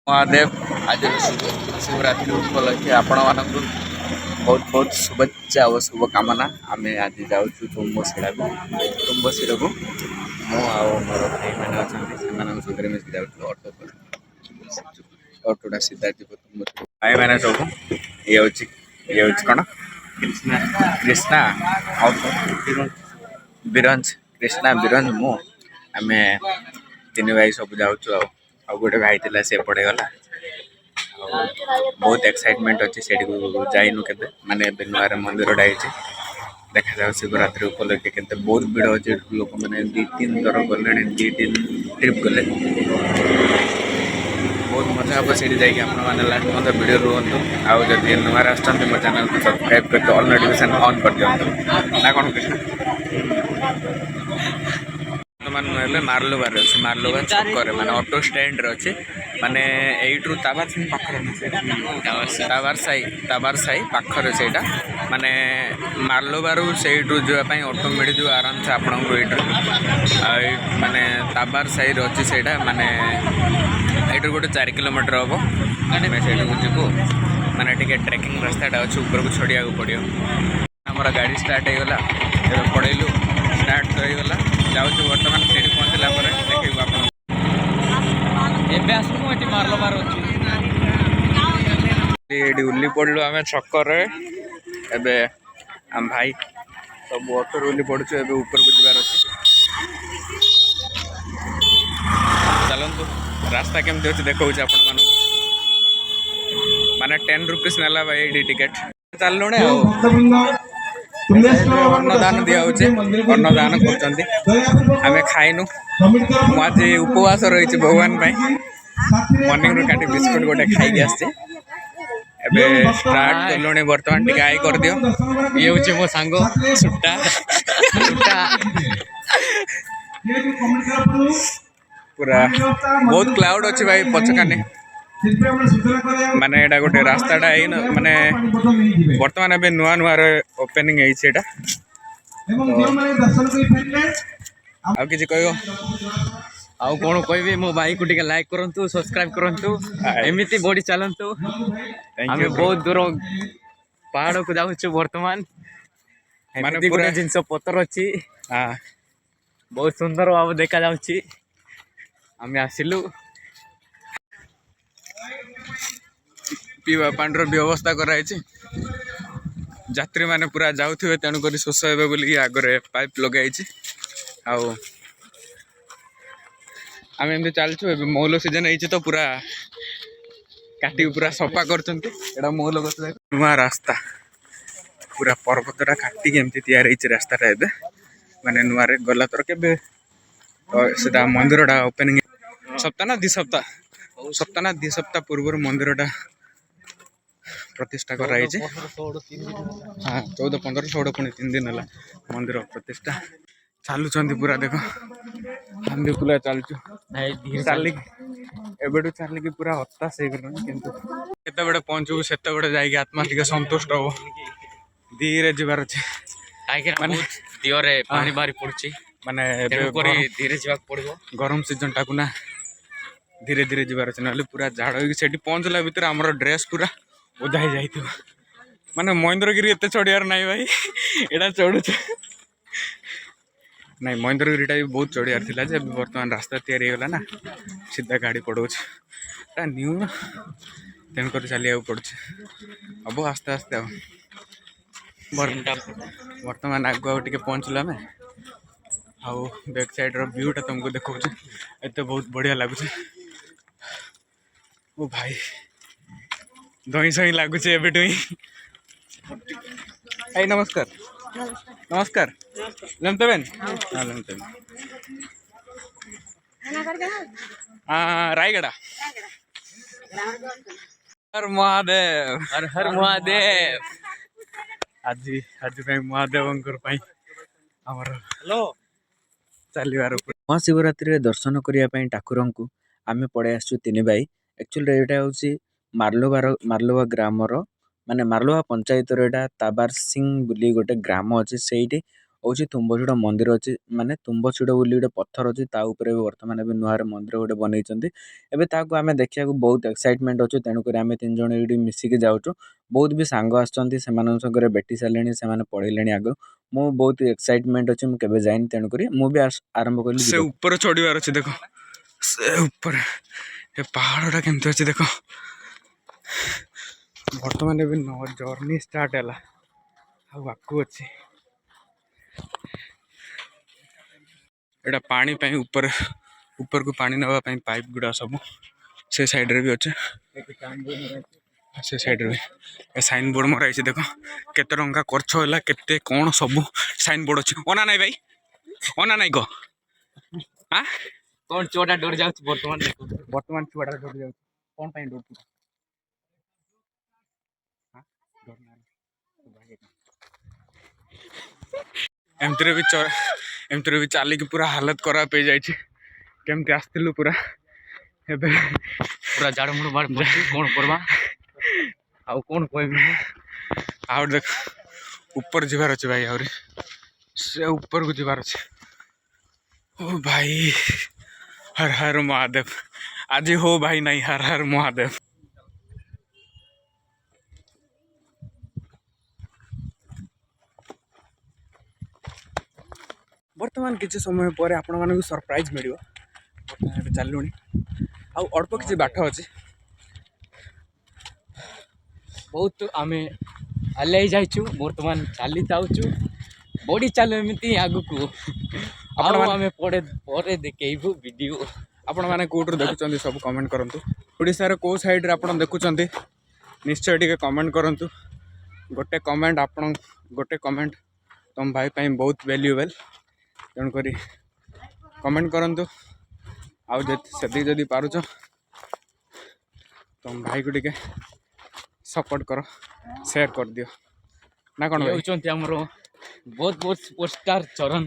महादेव आज शिवरात्रि उपलक्षे आपण मानक बहुत बहुत शुभेच्छा और शुभकामना। आम आज जाऊँ तुम्बशिड़ा को मोर भाई मैंने अच्छा से मिस जाऊँ अटोटा सीधा जीव तुम्बशिड़ा भाई मैंने सब ये कौन कृष्णा बिरंज कृष्णा बिरंज मु आम तीन भाई सब जाऊँ आ गोटे भाई था से पड़े गला बहुत एक्साइटमेंट अच्छे से जाइनु के माने नुआ मंदिर देखा जाओ शिवरात्रि उपलक्षे के बहुत भीड़ अच्छे लोक मैंने 2-3 थर गले 2-3 ट्रिप गले बहुत मजा हम से जाइए लास्ट मतलब वीडियो रुहतु आउ जब नुआ आसते मो चैनल को सब्सक्राइब करके ऑल नोटिफिकेशन ऑन कर दिखाँ ना कौन बर्तमान मार्लोबार अच्छे मार्लोबार छक माने ऑटो स्टैंड अच्छे माने एट्रु ताबार सिंह पाखर ताबार साई पाखर से माने मार्लोबार से जावाई ऑटो मिल जाए आराम से आपन को माने ताबार साई अच्छी से माने एट्रु गोटे 4 किलोमीटर हम से जीवु माने टे ट्रेकिंग रास्ता अच्छे ऊपर को छड़िया पड़ो आमर गाड़ी स्टार्ट होगला पड़ेलु स्टार्ट तो होगला जाऊँ बर्तमान से पहुँचला देखो आप मार्लोबार अच्छी उल्ली पड़लु आम छकर आम भाई सब ऑटो उल्ली पड़ू ऊपर को जबार अच्छे चलतु रास्ता केमती अच्छे देखा आपण माने 10 रुपीस नाला भाई टिकेट चलु अन्नदान दिखे अन्नदान कर खाइनु मुझे उपवास रही भगवान मर्निंग रू काटी बिस्कुट गोटे खाई आसचे स्टार्ट कलुणी बर्तमान टी आई कर दियो ये हूँ मो सांग सुट्टा पूरा बहुत क्लाउड अच्छे भाई पछकाने माने एटा गोटे रास्ताटा माने बर्तमान ए नुआ नुआ ओपनिंग है आउ किसी कह आउ कौन कह मो भाई को टिके लाइक करंतु सब्सक्राइब करंतु एमिति बॉडी चलंतु आमे बहुत दूर पहाड़ को जाउछु वर्तमान माने पूरा जिनस पत्थर अछि बहुत सुंदर भाव देखा जाउछि आमे आसिलु पीवा पानी व्यवस्था कराई यात्री माने पूरा जाऊे तेणुक शोष हे बोलिकी आगे पाइप लगे आम एमती चलचु मौल सीजन है तो पूरा काटी पूरा सफा कर मौल गछ नुआ रास्ता पूरा पर्वतटा काटिक एमती तैयार रास्ताटा ए माने नुआ गला तर के सीधा मंदिरटा ओपनिंग सप्ताह ना 2 सप्ताह पूर्व मंदिरटा प्रतिष्ठा कराई 14-15-16 पुणी 3 दिन है मंदिर प्रतिष्ठा चलुंट पूरा देख हम भी पूरा चलचु चलिक चलिक पूरा हताश हो गए पहुँचू से आत्मा टे संतुष्ट हम धीरे जीवार अच्छे दिहरे पानी बाहरी पड़ी माने धीरे जावाक पड़ो गरम सीजन टाकू ना धीरे धीरे जीवार अच्छे ना पूरा झाड़ हो पहुँचला भितर आमर ड्रेस पूरा ओदा ही जाइए माने महेंद्रगिरी एत चढ़ियार नाई भाई एटा चढ़ुच नहीं महेंद्रगिरीटा भी बहुत चढ़ियार थिला जे वर्तमान रास्ता तैयारी होगा ना सीधा गाड़ी पड़ोच न्यू तेणुक चलिया पड़े हम आस्ते आस्ते वर्तमान आगु टे पहुँचल आम आउ बैक साइड व्यूटा तुमको देखा एत बहुत बढ़िया लगुच ओ भाई दही सही लगुच एबेटू ही भाई नमस्कार नमस्कार लेमते बेन हाँ लेमते रायगढ़ हर महादेव हर हर महादेव आज आज महादेव आमर हेलो चलिबार महाशिवरात्रि दर्शन करने ठाकुर को आम पड़े आसु 3 भाई एक्चुअली यहाँ हूँ मार्लोबा ग्रामर माने मार्लोबा पंचायत ताबार सिंह बोली गोटे ग्राम अच्छे से ହେଉଛି ତୁମ୍ବଛୁଡ଼ ମନ୍ଦିର ଅଛି, ମାନେ ତୁମ୍ବଛୁଡ଼ ବୋଲି ଗୋଟେ ପଥର ଅଛି, ତା ଉପରେ ବି ବର୍ତ୍ତମାନ ଏବେ ନୂଆରେ ମନ୍ଦିର ଗୋଟେ ବନେଇଛନ୍ତି। ଏବେ ତାହାକୁ ଆମେ ଦେଖିବାକୁ ବହୁତ ଏକ୍ସାଇଟମେଣ୍ଟ ଅଛୁ, ତେଣୁକରି ଆମେ 3 ଜଣ ଏଇଠି ମିଶିକି ଯାଉଛୁ। ବହୁତ ବି ସାଙ୍ଗ ଆସିଛନ୍ତି, ସେମାନଙ୍କ ସାଙ୍ଗରେ ଭେଟି ସାରିଲେଣି, ସେମାନେ ପଢ଼ିଲେଣି ଆଗ। ମୁଁ ବହୁତ ଏକ୍ସାଇଟମେଣ୍ଟ ଅଛି, ମୁଁ କେବେ ଯାଇନି, ତେଣୁକରି ମୁଁ ବି ଆରମ୍ଭ କଲି। ସେ ଉପରେ ଚଢ଼ିବାର ଅଛି, ଦେଖ ସେ ଉପରେ ଏ ପାହାଡ଼ଟା କେମିତି ଅଛି ଦେଖ। ବର୍ତ୍ତମାନ ଏବେ ଜର୍ଣ୍ଣି ଷ୍ଟାର୍ଟ ହେଲା, ଆଉ ଆଗକୁ ଅଛି। ଏଇଟା ପାଣି ପାଇଁ ଉପରକୁ ପାଣି ନେବା ପାଇଁ ପାଇପ୍ ଗୁଡ଼ା ସବୁ ସେ ସାଇଡ଼୍ରେ ବି ଅଛି, ସେ ସାଇଡ଼୍ରେ ବି ଏ ସାଇନ୍ ବୋର୍ଡ଼ ମରା ହେଇଛି ଦେଖ। କେତେ ଟଙ୍କା ଖର୍ଚ୍ଚ ହେଲା, କେତେ କ'ଣ ସବୁ ସାଇନ୍ ବୋର୍ଡ଼ ଅଛି। ଅନା ନାଇଁ ଭାଇ, ଅନା ନାଇଁ କହ ଆଁ କ'ଣ ଛୁଆଟା ଡରି ଯାଉଛି ବର୍ତ୍ତମାନ ଛୁଆଟା ଡରି ଯାଉଛି। କ'ଣ ପାଇଁ ଡରୁଛୁ? ଏମିତିରେ ବି ଚାଲିକି ପୁରା ହାଲତ ଖରାପ ହେଇଯାଇଛି। କେମିତି ଆସିଥିଲୁ ପୁରା, ଏବେ ପୁରା ଝାଡ଼ମୁଡ଼ ବାଡ଼ କ'ଣ କରିବା ଆଉ କ'ଣ କହିବି। ଆଉ ଦେଖ ଉପରେ ଯିବାର ଅଛି ଭାଇ, ଆହୁରି ସେ ଉପରକୁ ଯିବାର ଅଛି। ଓ ଭାଇ ହର ହର ମହାଦେବ, ଆଜି ହୋ ଭାଇ ନାଇଁ ହର ହର ମହାଦେବ। ବର୍ତ୍ତମାନ କିଛି ସମୟ ପରେ ଆପଣମାନଙ୍କୁ ସରପ୍ରାଇଜ୍ ମିଳିବ। ବର୍ତ୍ତମାନ ଏବେ ଚାଲିଲୁଣି, ଆଉ ଅଳ୍ପ କିଛି ବାଟ ଅଛି। ବହୁତ ଆମେ ଆଲେଇ ଯାଇଛୁ, ବର୍ତ୍ତମାନ ଚାଲି ଯାଉଛୁ। ବଢ଼ି ଚାଲୁ ଏମିତି ଆଗକୁ, ଆଉ ଆମେ ପରେ ଦେଖେଇବୁ ଭିଡ଼ିଓ। ଆପଣମାନେ କେଉଁଠୁ ଦେଖୁଛନ୍ତି ସବୁ କମେଣ୍ଟ କରନ୍ତୁ। ଓଡ଼ିଶାର କେଉଁ ସାଇଡ଼୍ରେ ଆପଣ ଦେଖୁଛନ୍ତି ନିଶ୍ଚୟ ଟିକେ କମେଣ୍ଟ କରନ୍ତୁ। ଗୋଟେ କମେଣ୍ଟ ତୁମ ଭାଇ ପାଇଁ ବହୁତ ଭ୍ୟାଲ୍ୟୁଏବଲ୍, ତେଣୁକରି କମେଣ୍ଟ କରନ୍ତୁ। ଆଉ ସେତିକି ଯଦି ପାରୁଛ ତୁମ ଭାଇକୁ ଟିକେ ସପୋର୍ଟ କର, ସେୟାର କରିଦିଅ ନା କ'ଣ? ହେଉଛନ୍ତି ଆମର ବହୁତ ସୁପରଷ୍ଟାର ଚରଣ,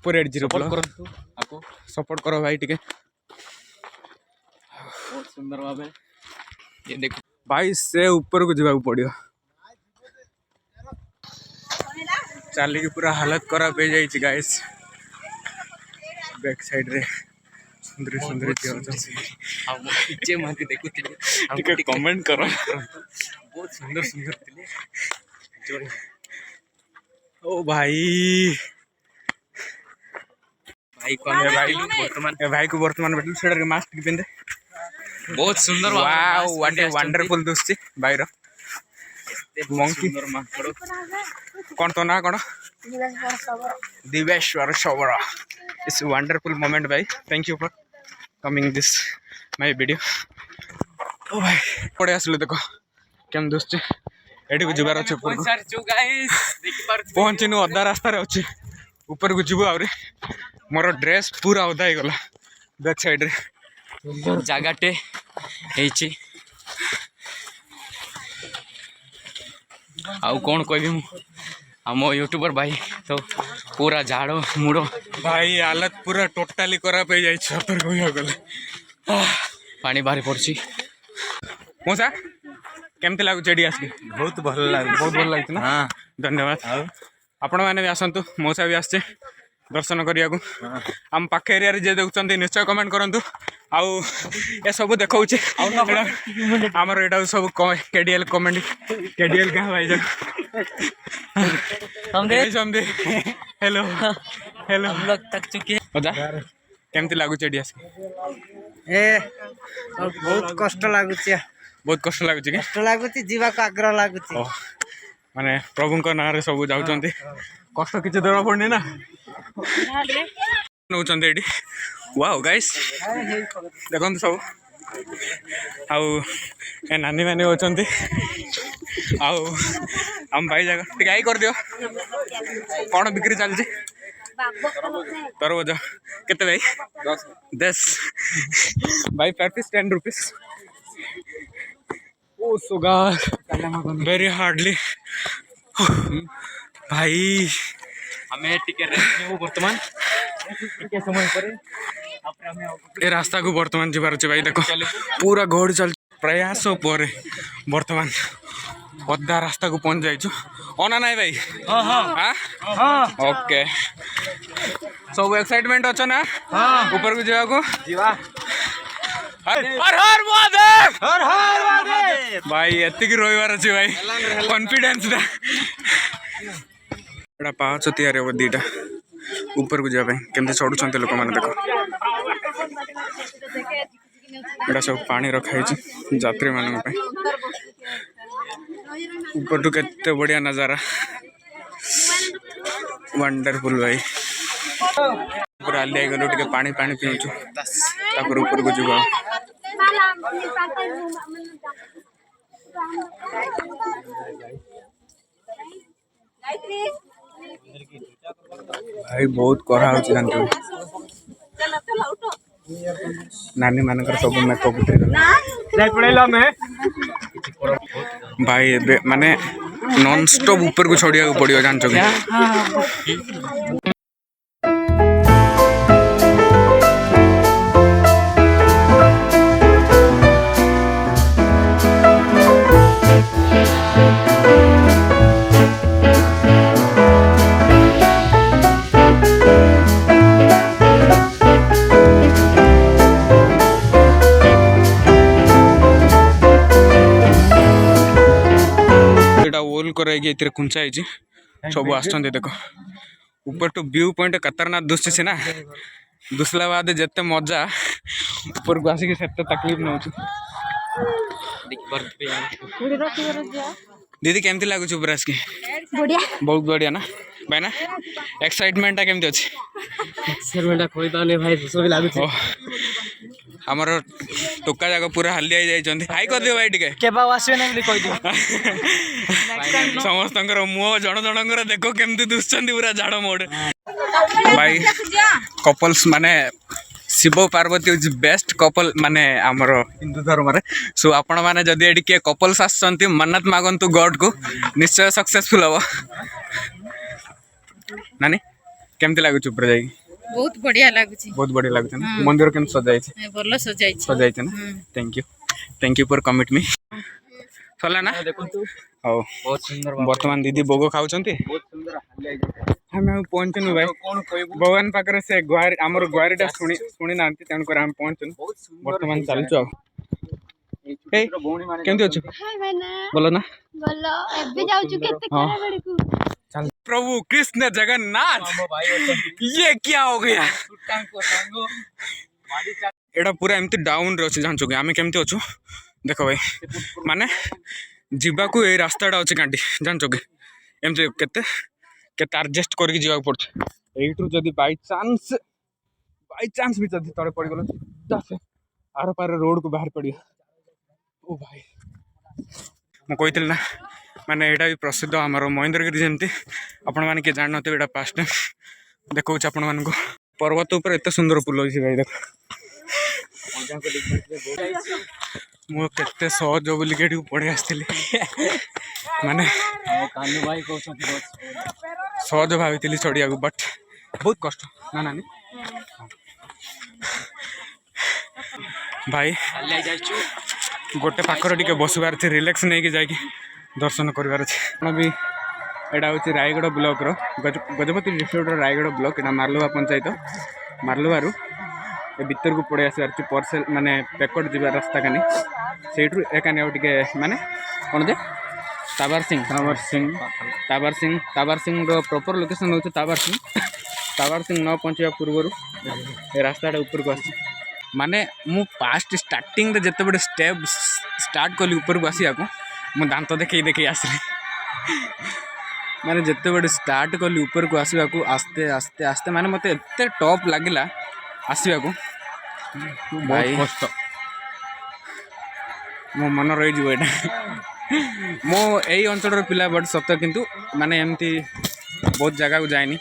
ପୁରା 8 କରନ୍ତୁ ଆକୁ ସପୋର୍ଟ କର ଭାଇ ଟିକେ। ବହୁତ ସୁନ୍ଦର ଭାବେ ये देखो भाई, से ऊपर को जावाक पड़ियो। चलिए पूरा हालत खराब हो जाए गाइस। बैक साइड रे सुंदर सुंदर पीछे माथि देखुथिले, टिके कमेंट करो। बहुत सुंदर सुंदर थिले। ओ भाई भाई को वर्तमान बैठल सेडर मास्क पिंदे बहुत सुंदर। वाओ व्हाट ए वंडरफुल दोस्ती भाई रो मंकी कौन तो ना कौन दिवेश्वर शबर। इट्स वंडरफुल मोमेंट भाई, thank you for coming this my video. ओ भाई पड़े आसलु देखो केम दोस्ती एठी को जबार अछि ऊपर को पहुंचिनु अधा रास्ता रे अछि ऊपर को जीवो आउरे मोर ड्रेस पूरा ओदा ही गला बैक साइड रे जगाटे ହେଇଛି। ଆଉ କ'ଣ କହିବି ମୁଁ, ଆମ ୟୁଟ୍ୟୁବର ଭାଇ ତ ପୁରା ଝାଡ଼ ମୁଡ଼ भाई हालत पूरा टोटाली खराब हो जाए सतर कह गले पानी बाहरी पड़ुଛି। मौसा केमती लगुच एडी आसिक? बहुत भल लगे, बहुत भल लगे ना। हाँ धन्यवाद। आपण मैंने भी आसतु, मौसा भी आसचे दर्शन करिया को। आम पाख एरिया जे देखुं निश्चय कमेंट करूँ। आउ ए सब देखा आमर एटा सब केडीएल कमेंट केडीएल क्या भाई जन हेलो हेलो हम लोग थक चुके हैं। अजा केमती लगुच एडी आसिक? ए बहुत कष्ट लागुच, बहुत कष्ट लगुच कि कष्ट लागुच, जीवा को आग्रह लागुच। माने प्रभु ना सब जाऊँच कष्ट किसी देवा पड़नी ना नौ वाओ गाइस देखो सब आउ ए नानी मानी होचंती आउ हम भाई जगह टिके आई कर दियो कौन बिक्री चलती तरबूज केते भाई 10 भाई पर पीस 10 रुपीस। ओ सुगा वेरी हार्डली भाई हमें टिके रेस्ट लेबो वर्तमान टिके समय पर ए रास्ता को वर्तमान जीवार अच्छे भाई देखो पूरा गहड़ी चल प्रयास पर वर्तमान अधा रास्ता को पहुंच जाइछु ଅନା ନାଇଁ ଭାଇ ଓକେ ସବୁ ଏକ୍ସାଇଟମେଣ୍ଟ ଅଛ ନା ଉପରକୁ ଯିବାକୁ हर हर महादेव भाई एतिकी रविवार अच्छी भाई कॉन्फिडेंस एटा पाँच तैयारी हम दीटा ऊपर को जाए केमती चढ़ुंट लोक मैंने देख एटा सब पानी रखाई यात्री मान ऊपर टू केते बढ़िया नजारा वंडरफुल भाई पूरा आली आई गलु टे पानी पानी पीऊँ तापर ऊपर को जीव भाई बहुत करा जानते नानी मानकर सब मेकअप भाई माने नॉन स्टॉप ऊपर को छोड़िया पड़ो जानते कर कुंचा सब आस देख ऊपर टू व्यू पॉइंट खतरनाक दुश्ची सीना दुसला बाद जिते मजा ऊपर को आसिक से तकलीफ नौ दीदी केमती लगुच ऊपर आसिक बहुत बढ़िया ना भाई ना एक्साइटमेंट केमती अच्छी आमर टोका जाक पूरा हालिया हाई कर दियो भाई टिके समस्त मुह जन जनकर देख केमती दुसुंट पूरा झाड़ मोड़ भाई कपल्स माने शिव पार्वती हूँ बेस्ट कपल माने आमर हिंदू धर्म सो आपण मैंने जदि ये किए कपल्स आसती मन्नत मागंतु गॉड को निश्चय सक्सेसफुल हम नानी केमती लगुच ऊपर जाइए बहुत बढ़िया लगुच ना मंदिर केम सजाई भल सजाई ना थैंक यू फॉर कमिट मी सरला ना हाँ बर्तमान दीदी भोग खाऊँ आम पहुँचनु भाई भगवान पाखे से गुहारी आमर गुहारीटा शुणी ना तेणुक आम पहुँचनु बर्तमान चलचु केमती अच्छु बोलो ना प्रभु कृष्ण जगन्नाथ ये क्या हो गया एटा पूरा एमती डाउन रे अच्छे जानचु कि आम केमती अच्छु देख भाई माने जीवाकू ए रास्ताटा अच्छे कांटी जानचु कि एमती केते केते एडजस्ट करके जीवा पड़छ एइटू जदी बाय चांस भी जदी तळे पड़ गेलो से आर पार रोड को बाहर पड़िया ओ भाई मु कहितल ना माने एटा भी प्रसिद्ध आमर महेंद्रगिरी जमती आपण माने के जान नते एटा पास्ट देखौ छ आपण मानको पर्वत ऊपर एते सुंदर पुल होई भाई देख मु केते सहज बोली के पड़े आसली माने कानू भाई सहज भावी चढ़िया बट बहुत कष्ट ना नानी भाई गोटे पाखर टे बसबार रिलैक्स नहीं जाकि दर्शन करार भी एटा हूँ Raigarh block Gajapati district Raigarh block एटा मार्लुवा पंचायत मार्लुवारू भितर को पड़े आसार परसेल माने पेकट जी रास्ता कानी से एकानी टे माने कौन जे ताबार सिंह प्रॉपर लोकेशन हूँ ताबार सिंह न पहुँचा पूर्व ए रास्ता ऊपर को आस माने मु फास्ट स्टार्टिंग जिते बड़े स्टेप स्टार्ट कली ऊपर को आसिया को मु दांत देखे आसली माने जिते बड़े स्टार्ट कली ऊपर को आसवा को आस्ते आस्ते आस्ते माने मते एते टॉप लगिला आसवा को भाई कष्ट मो मन रही जो एटा मो यही अंचल पिला बट सत किंतु माने एमती बहुत जगह को जाएनी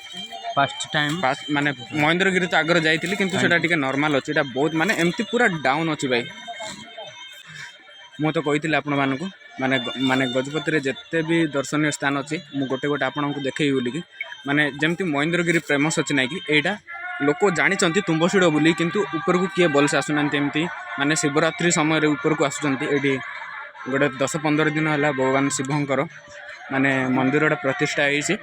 फर्स्ट टाइम माने महेंद्रगिरी तो आगर जाइली किंतु सेटा टिके नॉर्मल अछि एटा बहुत माने एमती पूरा डाउन अछि भाई मु तो कहितले आपण मानकु माने माने गजपति रे जत्ते भी दर्शनीय स्थान अछि मु गोटे गोटे आपण को देखै बोली कि माने जेमती महेंद्रगिरी फेमस अछि नै कि एटा लोक जानी तुम्बशिड़ बोली किंतु ऊपर को किए भलसे आसुना एमती माने शिवरात्रि समय ऊपर को आसुचंती एटी गोटे 10-15 दिन है भगवान शिवंकर माने मंदिर प्रतिष्ठा होती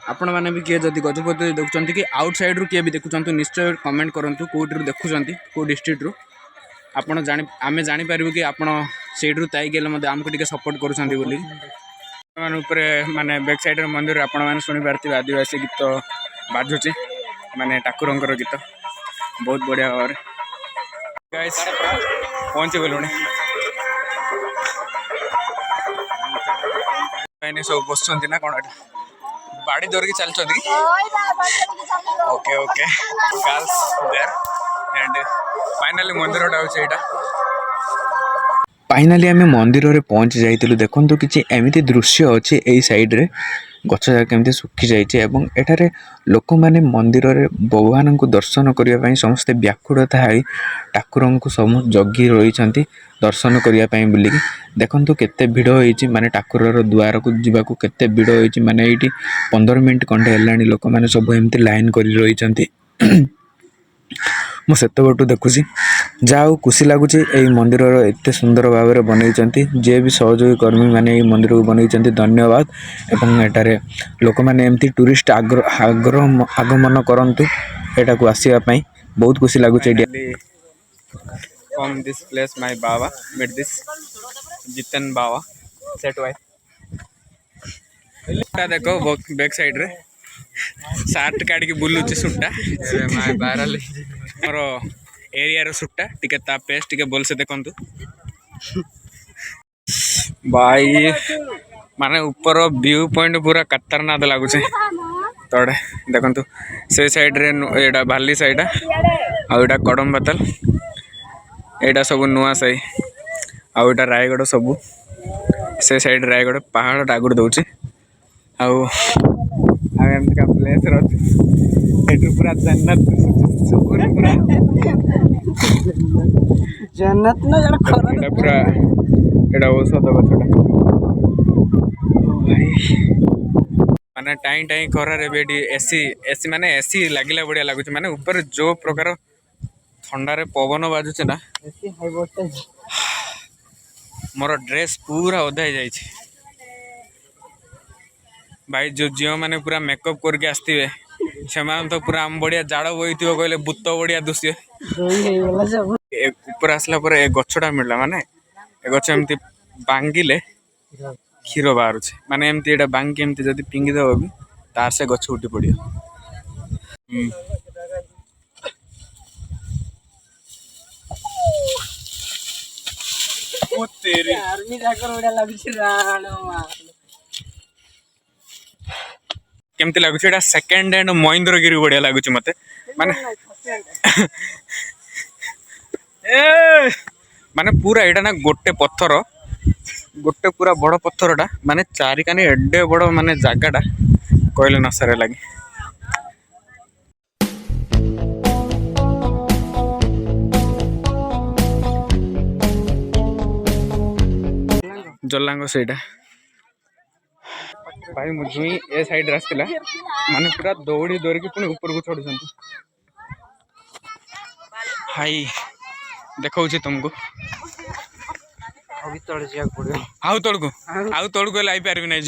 आपण मैंने भी किए जदि गजपति देखुं कि आउट साइड रू किए भी देखुं निश्चय कमेंट करूँ कौटी देखुं कौ डिस्ट्रिक्ट रू आपण जानी आमे जापर कि आपण सेठू ताई गले आमको टे सपोर्ट करूँ माने बैक साइड मंदिर आपण मैंने शुणी पारे आदिवासी गीत बाजुचे माने ठाकुरंकर गीत बहुत बढ़िया भाव गाइस पहुँची गलुणी सब बस ना कौन बाड़ी धरिकी चलती okay okay girls there and finally मंदिर होटा फाइनाली आम मंदिर में पहुँची जाइलु देखु कि एमती दृश्य अच्छे यही सैड्रे गछ केमती सुखी जाइए एठारे लोक मैंने मंदिर में भगवान को दर्शन करने समस्ते व्याकुलता है ठाकुर को सब जगी रही दर्शन करने बुलिकी देखु केते भिड़ होती माने ठाकुर द्वार को जावाक केते भिड़ होती माने ये 15 मिनट खंडे है लोक मैंने सब एमती लाइन कर रही मुझे बटू देखुची जाओ खुशी लगुच मंदिर एत सुंदर भाव में बनई जे भी सहयोगी कर्मी मैंने मंदिर को बनई धन्यवाद एवं एटारे लोक मैंने एमती टूरिस्ट आगमन करंतु एटा को आसीबा बहुत खुशी लगुच फ्रॉम दिस प्लेस माय बाबा मेट दिस जितन बाबा सेट वाई देखो बैक साइड रे सार्ट काढ़ी बुलूची सुटा मोर एरिया रो सुटा टिके ता पेस टिके बोल से देखंतु भाई माने ऊपर व्यू पॉइंट पूरा खतरनाक लगुचे तड़े देखंतु से साइड रे एडा भाली साइड आ एडा कड़म बातल एडा सब नुआ साई आ एडा रायगढ़ सब से साइड रायगढ़ पहाड़ डागुड़ दउची आउ एमती का प्लेस रही पूरा जन्नत सुकून पूरा जन्नत ना जरा खरा एटा पूरा एटा औषध गछटा भाई माने टाई टाई खरा रे बेडी एसी एसी माने एसी लागिला बढ़िया लागुच माने ऊपर जो प्रकार ठंडा रे पवन बाजुचे ना एसी हाई वोल्टेज मोर ड्रेस पूरा ओदा हो जाइए भाई जो झील मैंने पूरा मेकअप करके आसते से तो पूरा आम बढ़िया जाड़ बही कहले भूत बढ़िया दुष्य ऊपर आसला ए गछटा मिलला माने ए गछ एमती बांगिले क्षीर बाहर माने एमती एटा बांगी एमती जदि पिंगी दब भी तार से गछ उठी पड़ियो आर्मी जाकर बढ़िया लाଗୁଛି राणो केमती लगुच सेकेंड हैंड महेंद्रगिरी बढ़िया लगुच मत माने माने पूरा एटा ना गोटे पत्थर गोटे पूरा बड़ पत्थरटा माने चारिकानी एडे बड़ माने जगटा कहले न सारे लगे जलांग सेटा भाई मुझे ए साइड रास्ता माने पूरा दौड़ी दौड़ी पुणी ऊपर को चढ़ी हाई देखा तुमको आउ तौड़ को आई पारि ना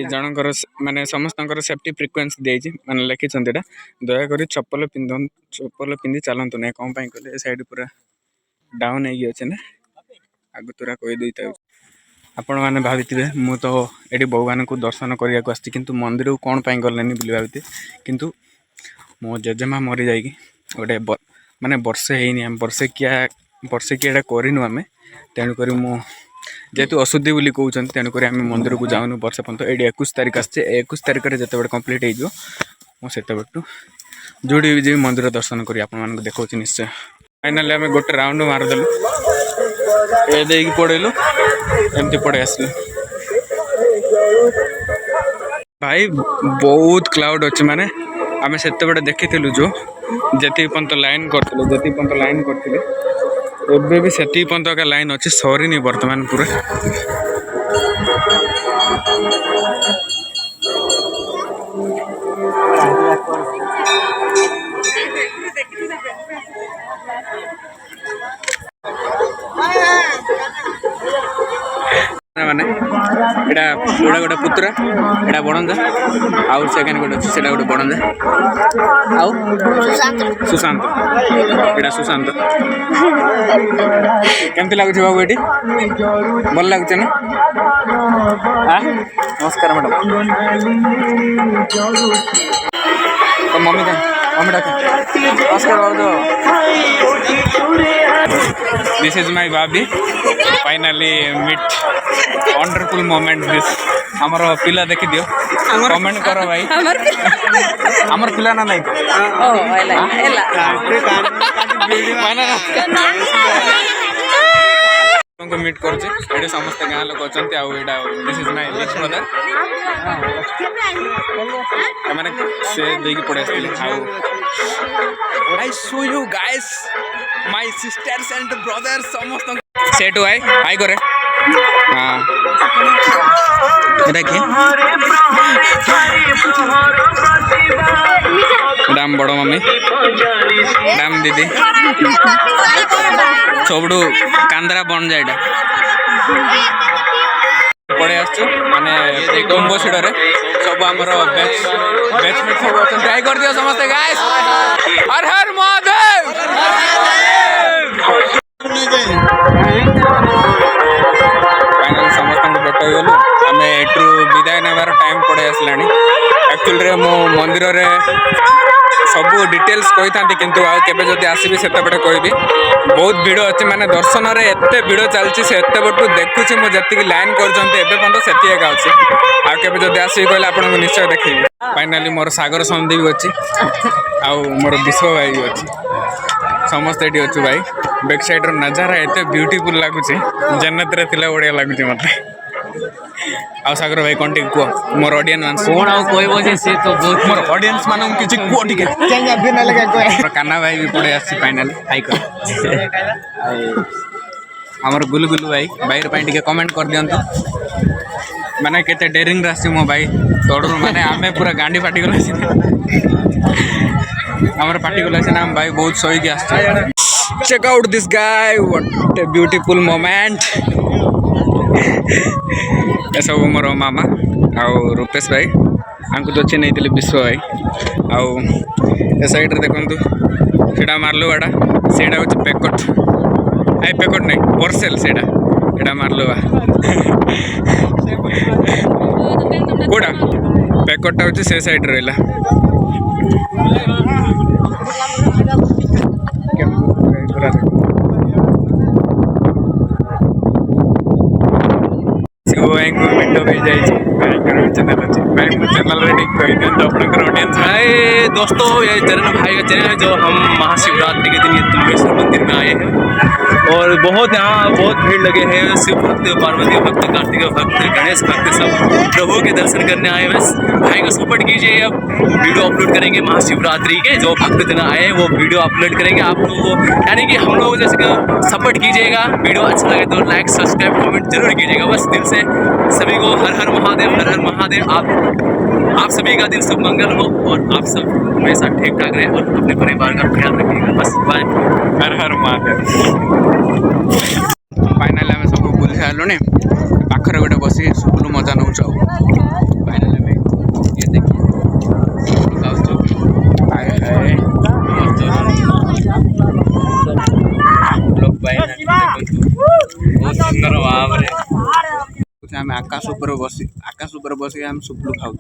जनकर माने समस्त सेफ्टी फ्रिक्वेंसी देती माने लिखिं दयाकोरी चप्पल पिंधि चलतु ना कौन कहले साइड पूरा डाउन होगी ना आग तुरा कहीदे आपण मैंने भावी मु तो ये भगवान को दर्शन करने को आसी किंतु मंदिर को कौन पाई गलनि बोली भावी किंतु मो जेजेमा मरी जाएगी गोटे माने वर्षे है वर्षे किया करनु आम तेणुक जेहेतु अशुद्धि बोली कहते तेणुक आम मंदिर को जाऊनु वर्ष पर्यंत ये 21 तारीख आसचे 21 तारीख में जिते कम्प्लीट हो बटू जोड़ी भी जी मंदिर दर्शन करी आपको देखा निश्चय फाइनाली आम गोटे राउंड मारदेलु ए पड़ेलु एमती पड़े आसलु भाई बहुत क्लाउड अच्छे माने आम से देखी जो जी पर्यंत लाइन करते एबे भी से पर्यंत का लाइन अच्छे सरीनी बर्तमान पूरा माने ଏଇଟା ଗୋଟେ ପୁତୁରା, ଏଇଟା ବଣନ୍ଦା, ଆଉ ସେକେଣ୍ଡ ଗୋଟେ ଅଛି ସେଇଟା ଗୋଟେ ବଣନ୍ଦା, ଆଉ ସୁଶାନ୍ତ, ଏଇଟା ସୁଶାନ୍ତ। କେମିତି ଲାଗୁଛି ବାବୁ ଏଠି? ଭଲ ଲାଗୁଛି ନା? ନମସ୍କାର ମ୍ୟାଡ଼ାମ। ତ ମମ୍ମୀ ଡାକ ନମସ୍କାର ବାବୁ। This is my baby. Finally meet wonderful moment this. ଆମର ପିଲା ଦେଖି ଦିଅ, କମେଣ୍ଟ କର ଭାଇ। ଆମର ପିଲା ନା ନାଇଁ? ଆପଣଙ୍କୁ ମିଟ୍ କରୁଛି, ଏଠି ସମସ୍ତେ ଗାଁ ଲୋକ ଅଛନ୍ତି। ଆଉ ଏଇଟା this is my little brother. ଏମାନେ ସେ ଦେଇକି ପଳେଇ ଆସିଥିଲେ। ଆଉ I show you guys my sisters and brothers ସମସ୍ତଙ୍କୁ say to hi କରେ। ହଁ ଏଇଟା କିଏ? ଏଇଟା ଆମ ବଡ଼ ମମ୍ମୀ, ଏଇଟା ଆମ ଦିଦି। ସବୁଠୁ କାନ୍ଦରା ବଣଜା ଏଇଟା ପଳେଇ ଆସୁଛୁ ମାନେ ଡମ୍ବସିଡ଼ରେ ସବୁ ଆମର ବ୍ୟାଚମେଟ୍ ସବୁ ଅଛନ୍ତି। ହାଇ କରିଦିଅ ସମସ୍ତେ ଗାଇସ୍। ହର ହର ମହାଦେବ। ଫାଇନାଲି ସମସ୍ତଙ୍କୁ ଭେଟ ହେଇଗଲୁ। ଆମେ ଏଠୁ ବିଦାୟ ନେବାର ଟାଇମ୍ ପଳେଇ ଆସିଲାଣି। ଆକ୍ଚୁଆଲିରେ ମୁଁ ମନ୍ଦିରରେ ସବୁ ଡିଟେଲ୍ସ କହିଥାନ୍ତି, କିନ୍ତୁ ଆଉ କେବେ ଯଦି ଆସିବି ସେତେବେଳେ କହିବି। ବହୁତ ଭିଡ଼ ଅଛି, ମାନେ ଦର୍ଶନରେ ଏତେ ଭିଡ଼ ଚାଲିଛି। ସେ ଏତେ ବଟୁ ଦେଖୁଛି ମୁଁ, ଯେତିକି ଲାଇନ୍ କରୁଛନ୍ତି ଏବେ ପର୍ଯ୍ୟନ୍ତ ସେତିକି ଏକା ଅଛି। ଆଉ କେବେ ଯଦି ଆସିବି କହିଲେ ଆପଣଙ୍କୁ ନିଶ୍ଚୟ ଦେଖେଇବି। ଫାଇନାଲି ମୋର ସାଗର ସନ୍ଧି ବି ଅଛି, ଆଉ ମୋର ବିଶ୍ୱ ଭାଇ ବି ଅଛି। ସମସ୍ତେ ଏଠି ଅଛୁ ଭାଇ। ବ୍ୟାକ୍ ସାଇଡ଼୍ର ନଜାରା ଏତେ ବ୍ୟୁଟିଫୁଲ୍ ଲାଗୁଛି, ଜନ୍ନତରେ ଥିଲା ବଢ଼ିଆ ଲାଗୁଛି ମୋତେ। ଆଉ ସାଗର ଭାଇ କ'ଣ ଟିକେ କୁହ ମୋର ଅଡ଼ିଏନ୍ସ କ'ଣ ଆଉ କହିବ ଯେ, ସେ ତ ବହୁତ ମୋର ଅଡ଼ିଏନ୍ସ ମାନଙ୍କୁ କିଛି କୁହ ଟିକେ। କାହ୍ନା ଭାଇ ବି ପଳେଇ ଆସିଛି ଫାଇନାଲି। ହାଇ କର। ଆଉ ଆମର ଗୁଲୁ ଭାଇର ପାଇଁ ଟିକେ କମେଣ୍ଟ କରିଦିଅନ୍ତୁ। ମାନେ କେତେ ଡେରିଂରେ ଆସିଛି ମୋ ଭାଇ ତଳରୁ, ମାନେ ଆମେ ପୁରା ଗାଣ୍ଡି ପାଟିଗଲା ସିନା, ଆମର ପାଟିଗଲା ସିନା ଆମ ଭାଇ ବହୁତ ସହିକି ଆସିছে। Check out this guy, what a beautiful moment. ଏସବୁ ମୋର ମାମା ଆଉ ରୂପେଶ ଭାଇ, ଆଙ୍କୁ ତ ଚିହ୍ନେଇଥିଲି ବିଶ୍ୱ ଭାଇ। ଆଉ ଏ ସାଇଡ଼୍ରେ ଦେଖନ୍ତୁ ସେଇଟା ମାର୍ଲୁଆଟା, ସେଇଟା ହେଉଛି ପେକଟ। ଆଇ ପେକଟ ନାହିଁ ପର୍ସେଲ, ସେଇଟା ଏଇଟା ମାର୍ଲୁଆ। କୋଉଟା ପ୍ୟାକେଟଟା ହେଉଛି ସେ ସାଇଡ଼୍ ରହିଲା। ଶିବ ଭାଇଙ୍କୁ ଭେଟ ହେଇଯାଇଛି। ଭାଇଙ୍କର ଚ୍ୟାନେଲ୍ ଅଛି, ଭାଇ ମୋ ଚ୍ୟାନେଲ୍ରେ ଟିକେ କହିଦିଅନ୍ତୁ ଆପଣଙ୍କର ଅଡ଼ିଏନ୍ସ। हाय दोस्तों, ये चरण भाई का चैनल है जो हम महाशिवरात्रि के दिन ये तुम्बेश्वर मंदिर में आए हैं और बहुत यहाँ बहुत भीड़ लगे हैं। शिव भक्त, पार्वती भक्त, कार्तिक भक्त, गणेश भक्त सब प्रभु के दर्शन करने आए। बस भाई को सपोर्ट कीजिए। अब वीडियो अपलोड करेंगे महाशिवरात्रि के, जो भक्त जन आए वो वीडियो अपलोड करेंगे आप लोगों को, यानी कि हम लोग जैसे कि सपोर्ट कीजिएगा। वीडियो अच्छा लगे तो लाइक सब्सक्राइब कमेंट जरूर कीजिएगा। बस दिल से सभी को हर हर महादेव, हर हर महादेव। आप सभी का दिन शुभ मंगल हो और आप सब हमेशा ठीक ठाक रहे और अपने परिवार का ख्याल रखिएगा। बस बाय। हर हर महादेव। फाइनाली आम सब बुली सारे पाखरे गोटे बस सुपुलु मजा नौ। फाइनाली आम ये देखिए बहुत सुंदर भाव आम आकाश ऊपर बस आम सुपुलु खाऊ।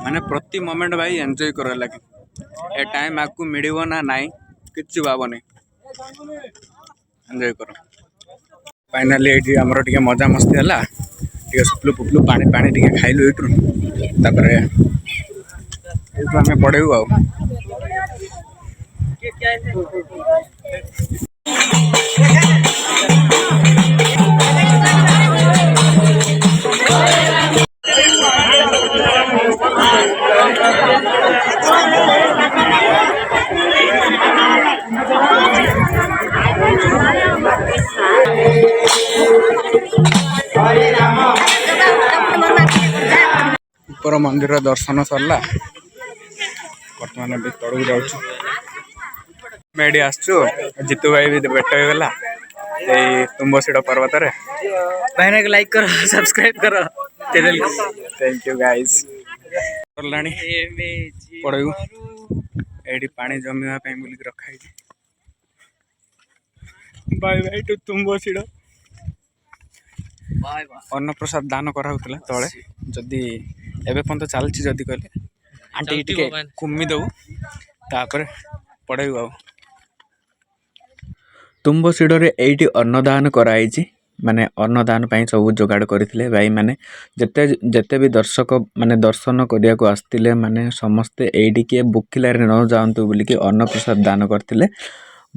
माने प्रति मोमेंट भाई एंजॉय कर लगे। ए टाइम आपको मिलिबो ना नाई किछि भाव नहीं, एंजॉय कर। फाइनाली ये आमर टिके मजा मस्ती है, टिके सुपलु पुपलु पानी पानी टिके खाइलु एठु, तापरे एठु आमे पड़ेउ आ। ऊपर मंदिर दर्शन सरला, बर्तमान तलू जाऊँ। ଆମେ ଏଠି ଆସିଛୁ ଜିତୁ ଭାଇ ବି ଭେଟ ହେଇଗଲା ଏଇ ତୁମ୍ବଶିଡ଼ ପର୍ବତରେ। भाई को लाइक करो सब्सक्राइब करो चैनल को। Thank you guys. करलाणी पड़ू एठी पानी जमिवा ପାଇଁ ବୁଲିକି ରଖା ହେଇଛି। बाय बाय टू ତୁମ୍ବଶିଡ଼। ଅନ୍ନପ୍ରସାଦ ଦାନ କରାହଉଥିଲା ତଳେ, ଯଦି ଏବେ ପର୍ଯ୍ୟନ୍ତ ଚାଲିଛି ଯଦି କହିଲେ ଆଣ୍ଟି ଟିକେ କୁମି ଦବୁ ତାପରେ ପଢେଇବୁ ଆଉ। ତୁମ୍ବଶିଡ଼ରେ ଏଇଠି ଅନ୍ନଦାନ କରାହେଇଛି, ମାନେ ଅନ୍ନଦାନ ପାଇଁ ସବୁ ଯୋଗାଡ଼ କରିଥିଲେ ଭାଇ ମାନେ। ଯେତେ ବି ଦର୍ଶକ ମାନେ ଦର୍ଶନ କରିବାକୁ ଆସିଥିଲେ ମାନେ ସମସ୍ତେ ଏଇଠି କିଏ ଭୋକିଲାରେ ନ ଯାଆନ୍ତୁ ବୋଲିକି ଅନ୍ନପ୍ରସାଦ ଦାନ କରିଥିଲେ।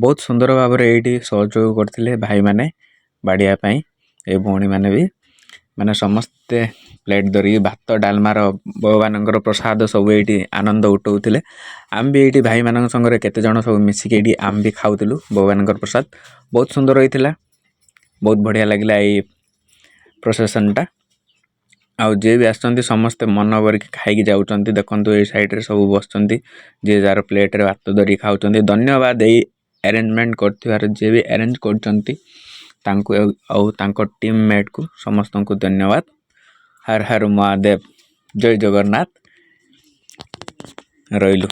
ବହୁତ ସୁନ୍ଦର ଭାବରେ ଏଇଠି ସହଯୋଗ କରିଥିଲେ ଭାଇମାନେ ବାଡ଼ିଆ ପାଇଁ। ଏ ଭଉଣୀମାନେ ବି ମାନେ ସମସ୍ତେ ପ୍ଲେଟ୍ ଧରିକି ଭାତ ଡାଲମାର ଭଗବାନଙ୍କର ପ୍ରସାଦ ସବୁ ଏଇଠି ଆନନ୍ଦ ଉଠଉଥିଲେ। ଆମେ ବି ଏଇଠି ଭାଇମାନଙ୍କ ସାଙ୍ଗରେ କେତେଜଣ ସବୁ ମିଶିକି ଏଇଠି ଆମେ ବି ଖାଉଥିଲୁ ଭଗବାନଙ୍କର ପ୍ରସାଦ। ବହୁତ ସୁନ୍ଦର ହେଇଥିଲା, ବହୁତ ବଢ଼ିଆ ଲାଗିଲା ଏଇ ପ୍ରୋସେସନ୍ଟା। ଆଉ ଯିଏ ବି ଆସିଛନ୍ତି ସମସ୍ତେ ମନ ଭରିକି ଖାଇକି ଯାଉଛନ୍ତି। ଦେଖନ୍ତୁ ଏଇ ସାଇଡ଼୍ରେ ସବୁ ବସୁଛନ୍ତି, ଯିଏ ଯାହାର ପ୍ଲେଟ୍ରେ ଭାତ ଧରିକି ଖାଉଛନ୍ତି। ଧନ୍ୟବାଦ ଏଇ ଆରେଞ୍ଜମେଣ୍ଟ କରିଥିବାର, ଯିଏ ବି ଆରେଞ୍ଜ କରୁଛନ୍ତି ତାଙ୍କୁ ଆଉ ତାଙ୍କ ଟିମ୍ ମେଟ୍କୁ ସମସ୍ତଙ୍କୁ ଧନ୍ୟବାଦ। ହର ହର ମହାଦେବ, ଜୟ ଜଗନ୍ନାଥ। ରହିଲୁ।